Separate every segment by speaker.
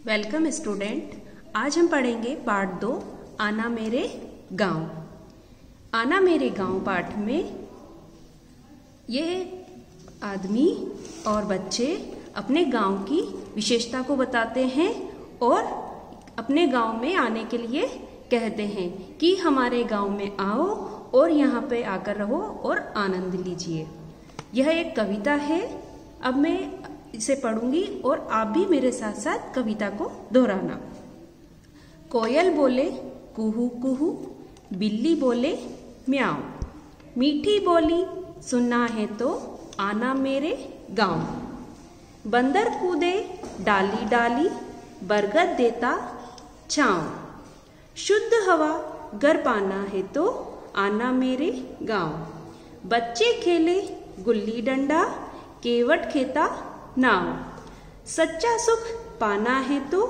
Speaker 1: Welcome student. आज हम पढ़ेंगे पाठ 2 आना मेरे गांव। आना मेरे गांव पाठ में ये आदमी और बच्चे अपने गांव की विशेषता को बताते हैं और अपने गांव में आने के लिए कहते हैं कि हमारे गांव में आओ और यहाँ पे आकर रहो और आनंद लीजिए। यह एक कविता है। अब मैं इसे पढ़ूंगी और आप भी मेरे साथ साथ कविता को दोहराना। कोयल बोले कुहू कुहू, बिल्ली बोले म्याऊं, मीठी बोली सुनना है तो आना मेरे गांव। बंदर कूदे डाली डाली, बरगद देता छांव, शुद्ध हवा घर पाना है तो आना मेरे गांव। बच्चे खेले गुल्ली डंडा, केवट खेता नाव, सच्चा सुख पाना है तो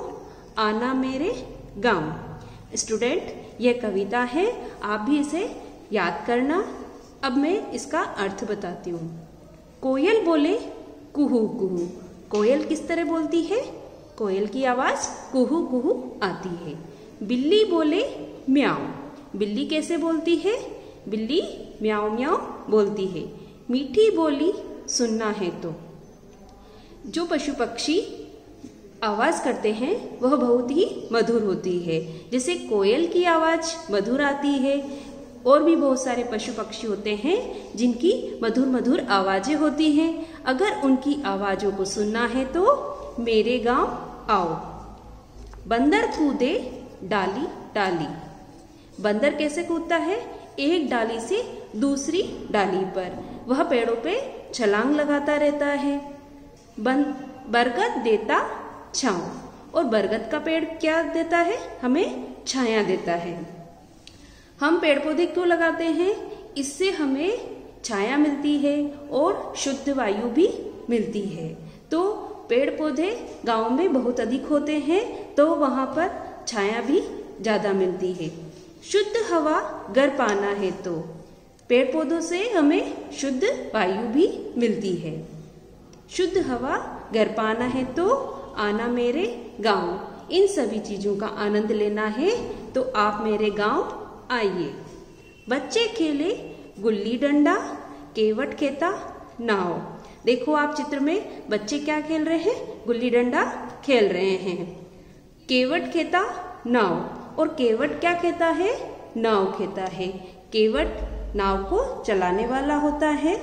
Speaker 1: आना मेरे गांव। स्टूडेंट, यह कविता है, आप भी इसे याद करना। अब मैं इसका अर्थ बताती हूँ। कोयल बोले कुहू कुहू, कोयल किस तरह बोलती है? कोयल की आवाज कुहू कुहू आती है। बिल्ली बोले म्याऊं, बिल्ली कैसे बोलती है? बिल्ली म्याऊं म्याऊं बोलती है। मीठी बोली सुनना है तो, जो पशु पक्षी आवाज करते हैं वह बहुत ही मधुर होती है। जैसे कोयल की आवाज मधुर आती है और भी बहुत सारे पशु पक्षी होते हैं जिनकी मधुर मधुर आवाजें होती हैं। अगर उनकी आवाजों को सुनना है तो मेरे गांव आओ। बंदर कूदे डाली डाली, बंदर कैसे कूदता है? एक डाली से दूसरी डाली पर, वह पेड़ों पे छलांग लगाता रहता है। बरगद देता छांव, और बरगद का पेड़ क्या देता है? हमें छाया देता है। हम पेड़ पौधे क्यों लगाते हैं? इससे हमें छाया मिलती है और शुद्ध वायु भी मिलती है। तो पेड़ पौधे गांव में बहुत अधिक होते हैं तो वहां पर छाया भी ज्यादा मिलती है। शुद्ध हवा घर पाना है तो, पेड़ पौधों से हमें शुद्ध वायु भी मिलती है। शुद्ध हवा घर पाना है तो आना मेरे गांव। इन सभी चीजों का आनंद लेना है तो आप मेरे गांव आइए। बच्चे खेले गुल्ली डंडा, केवट खेता नाव। देखो आप चित्र में बच्चे क्या खेल रहे हैं? गुल्ली डंडा खेल रहे हैं। केवट खेता नाव, और केवट क्या खेता है? नाव खेता है। केवट नाव को चलाने वाला होता है।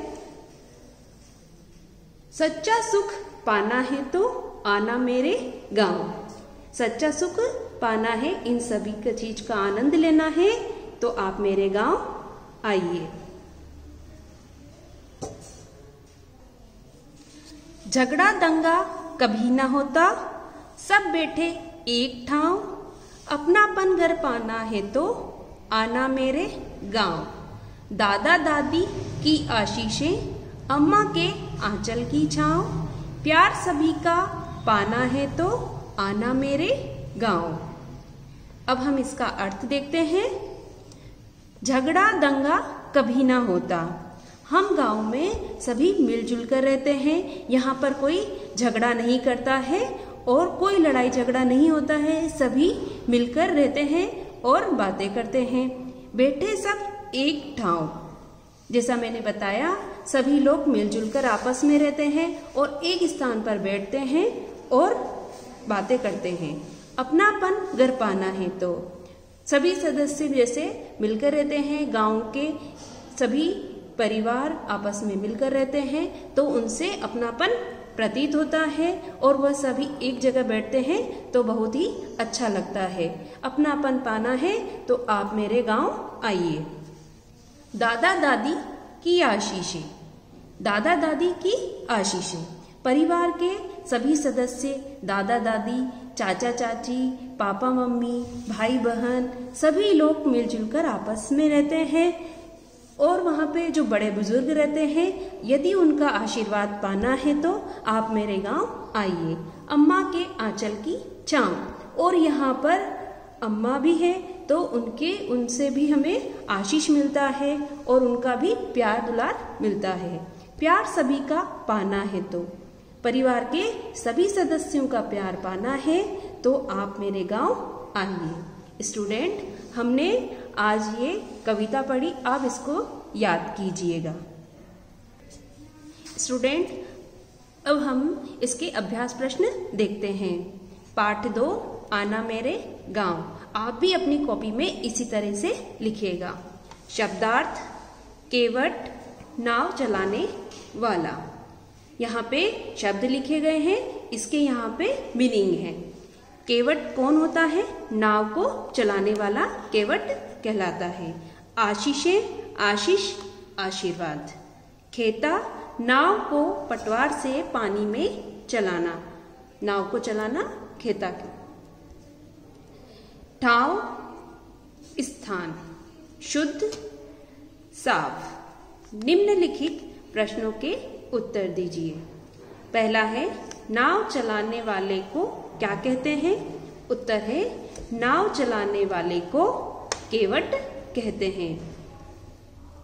Speaker 1: सच्चा सुख पाना है तो आना मेरे गांव। सच्चा सुख पाना है, इन सभी का चीज का आनंद लेना है तो आप मेरे गांव आइए। झगड़ा दंगा कभी ना होता, सब बैठे एक ठाव, अपनापन घर पाना है तो आना मेरे गांव। दादा दादी की आशीषें, अम्मा के आंचल की छांव, प्यार सभी का पाना है तो आना मेरे गांव। अब हम इसका अर्थ देखते हैं। झगड़ा दंगा कभी ना होता, हम गांव में सभी मिलजुल कर रहते हैं। यहाँ पर कोई झगड़ा नहीं करता है और कोई लड़ाई झगड़ा नहीं होता है। सभी मिलकर रहते हैं और बातें करते हैं। बैठे सब एक ठाव, जैसा मैंने बताया सभी लोग मिलजुल कर आपस में रहते हैं और एक स्थान पर बैठते हैं और बातें करते हैं। अपनापन घर पाना है तो, सभी सदस्य जैसे मिलकर रहते हैं। गांव के सभी परिवार आपस में मिलकर रहते हैं तो उनसे अपनापन प्रतीत होता है और वह सभी एक जगह बैठते हैं तो बहुत ही अच्छा लगता है। अपनापन पाना है तो आप मेरे गांव आइए। दादा दादी की आशीषें, दादा दादी की आशीषें, परिवार के सभी सदस्य, दादा दादी, चाचा चाची, पापा मम्मी, भाई बहन, सभी लोग मिलजुल कर आपस में रहते हैं और वहाँ पे जो बड़े बुजुर्ग रहते हैं, यदि उनका आशीर्वाद पाना है तो आप मेरे गांव आइए। अम्मा के आंचल की छांव, और यहाँ पर अम्मा भी है तो उनसे भी हमें आशीष मिलता है और उनका भी प्यार दुलार मिलता है। प्यार सभी का पाना है तो, परिवार के सभी सदस्यों का प्यार पाना है तो आप मेरे गांव आइए। स्टूडेंट, हमने आज ये कविता पढ़ी, आप इसको याद कीजिएगा। स्टूडेंट, अब हम इसके अभ्यास प्रश्न देखते हैं। पाठ 2, आना मेरे गांव। आप भी अपनी कॉपी में इसी तरह से लिखिएगा। शब्दार्थ: केवट, नाव चलाने वाला। यहाँ पे शब्द लिखे गए हैं, इसके यहाँ पे मीनिंग है। केवट कौन होता है? नाव को चलाने वाला केवट कहलाता है। आशीषें, आशीष आशीर्वाद। खेता, नाव को पटवार से पानी में चलाना, नाव को चलाना खेता के। ठाव, स्थान। शुद्ध, साफ। निम्नलिखित प्रश्नों के उत्तर दीजिए। पहला है, नाव चलाने वाले को क्या कहते हैं? उत्तर है, नाव चलाने वाले को केवट कहते हैं।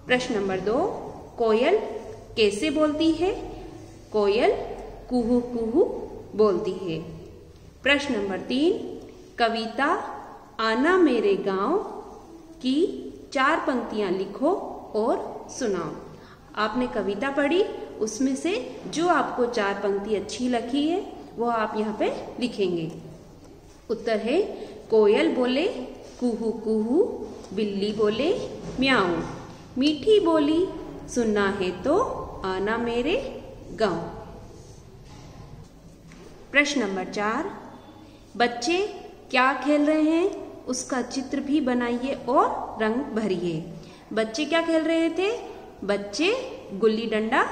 Speaker 1: प्रश्न नंबर 2, कोयल कैसे बोलती है? कोयल कुहू कुहू बोलती है। प्रश्न नंबर 3, कविता आना मेरे गांव की 4 पंक्तियां लिखो और सुनाओ। आपने कविता पढ़ी, उसमें से जो आपको 4 पंक्ति अच्छी लगी है वो आप यहाँ पे लिखेंगे। उत्तर है, कोयल बोले कुहू कुहू, बिल्ली बोले म्याऊं, मीठी बोली सुनना है तो आना मेरे गांव। प्रश्न नंबर 4, बच्चे क्या खेल रहे हैं? उसका चित्र भी बनाइए और रंग भरिए। बच्चे क्या खेल रहे थे? बच्चे गुल्ली डंडा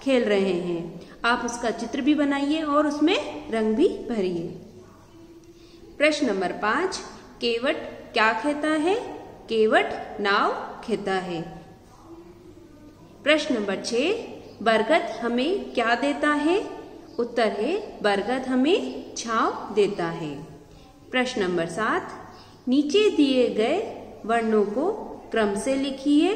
Speaker 1: खेल रहे हैं। आप उसका चित्र भी बनाइए और उसमें रंग भी भरिए। प्रश्न नंबर 5, केवट क्या कहता है? केवट नाव कहता है। प्रश्न नंबर 6, बरगद हमें क्या देता है? उत्तर है, बरगद हमें छांव देता है। प्रश्न नंबर 7, नीचे दिए गए वर्णों को क्रम से लिखिए।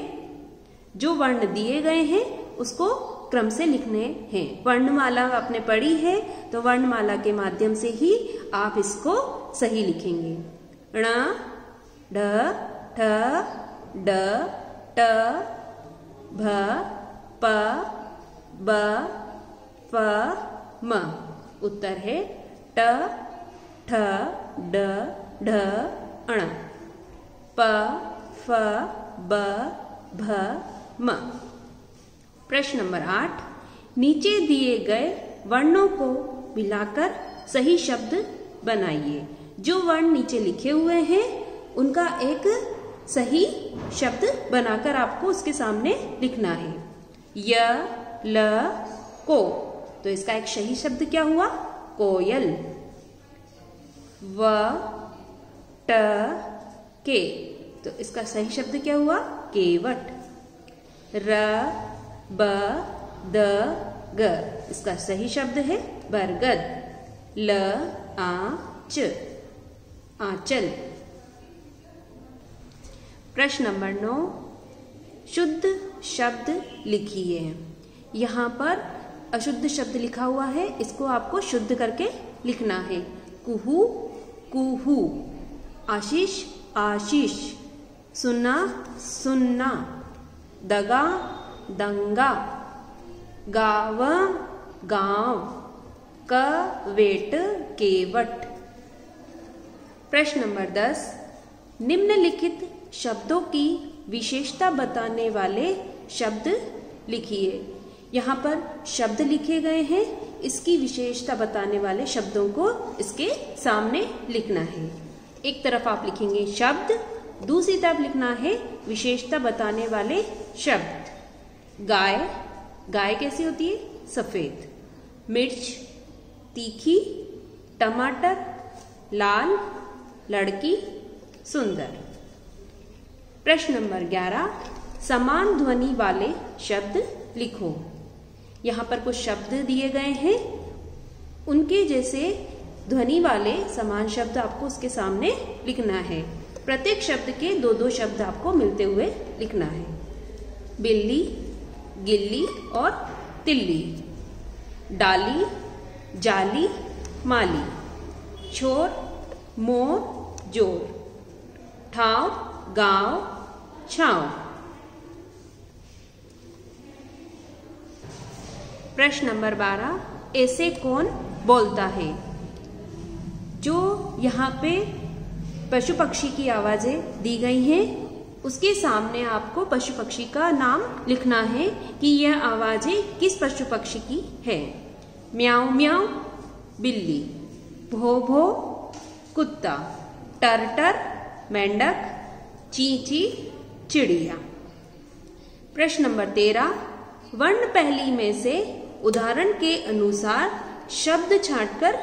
Speaker 1: जो वर्ण दिए गए हैं उसको क्रम से लिखने हैं। वर्णमाला आपने पढ़ी है तो वर्णमाला के माध्यम से ही आप इसको सही लिखेंगे। ण, ढ, ठ, ड, ट, भ, प, ब, फ, म। उत्तर है ट, ठ, ड, ढ, ण। प, फ, ब, भ, म। प्रश्न नंबर 8, नीचे दिए गए वर्णों को मिलाकर सही शब्द बनाइए। जो वर्ण नीचे लिखे हुए हैं उनका एक सही शब्द बनाकर आपको उसके सामने लिखना है। य, ल, को, तो इसका एक सही शब्द क्या हुआ? कोयल। व, ट, के, तो इसका सही शब्द क्या हुआ? केवट। र, ब, द, ग, इसका सही शब्द है बरगद। ल, आ, च, आंचल। प्रश्न नंबर 9, शुद्ध शब्द लिखिए। यहाँ पर अशुद्ध शब्द लिखा हुआ है, इसको आपको शुद्ध करके लिखना है। कुहू कुहू, आशीष आशीष, सुना सुन्ना, दगा दंगा, गाव गांव, कवेट केवट। प्रश्न नंबर 10, निम्नलिखित शब्दों की विशेषता बताने वाले शब्द लिखिए। यहाँ पर शब्द लिखे गए हैं, इसकी विशेषता बताने वाले शब्दों को इसके सामने लिखना है। एक तरफ आप लिखेंगे शब्द, दूसरी तरफ लिखना है विशेषता बताने वाले शब्द। गाय, गाय कैसी होती है? सफेद। मिर्च, तीखी। टमाटर, लाल। लड़की, सुंदर। प्रश्न नंबर 11, समान ध्वनि वाले शब्द लिखो। यहाँ पर कुछ शब्द दिए गए हैं, उनके जैसे ध्वनि वाले समान शब्द आपको उसके सामने लिखना है। प्रत्येक शब्द के 2-2 शब्द आपको मिलते हुए लिखना है। बिल्ली, गिल्ली और तिल्ली। डाली, जाली, माली। छोर, मोर जोर, ठाव गांव छाव। प्रश्न नंबर 12, ऐसे कौन बोलता है? जो यहाँ पे पशु पक्षी की आवाजें दी गई हैं, उसके सामने आपको पशु पक्षी का नाम लिखना है कि यह आवाजें किस पशु पक्षी की है। म्याऊ म्याऊ बिल्ली, भो भो कुत्ता, टर टर मेंढक, ची ची चिड़िया। प्रश्न नंबर 13, वर्ण पहेली में से उदाहरण के अनुसार शब्द छांटकर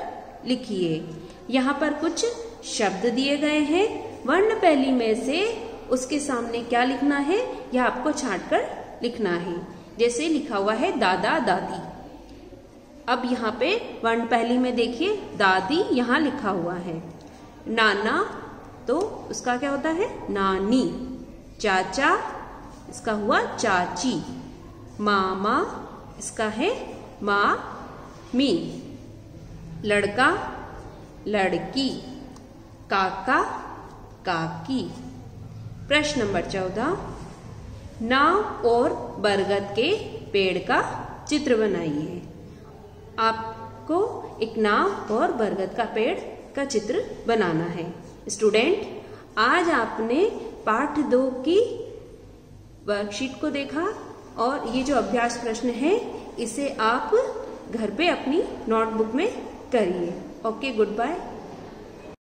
Speaker 1: लिखिए। यहाँ पर कुछ शब्द दिए गए हैं, वर्ण पहेली में से उसके सामने क्या लिखना है यह आपको छांटकर लिखना है। जैसे लिखा हुआ है दादा दादी। अब यहाँ पे वर्ण पहेली में देखिए दादी यहाँ लिखा हुआ है। नाना तो उसका क्या होता है नानी, चाचा इसका हुआ चाची, मामा इसका है मामी, लड़का लड़की, काका काकी। प्रश्न नंबर 14, नाव और बरगद के पेड़ का चित्र बनाइए। आपको एक नाव और बरगद का पेड़ का चित्र बनाना है। स्टूडेंट, आज आपने पाठ 2 की वर्कशीट को देखा और ये जो अभ्यास प्रश्न है इसे आप घर पे अपनी नोटबुक में करिए। Okay, good bye.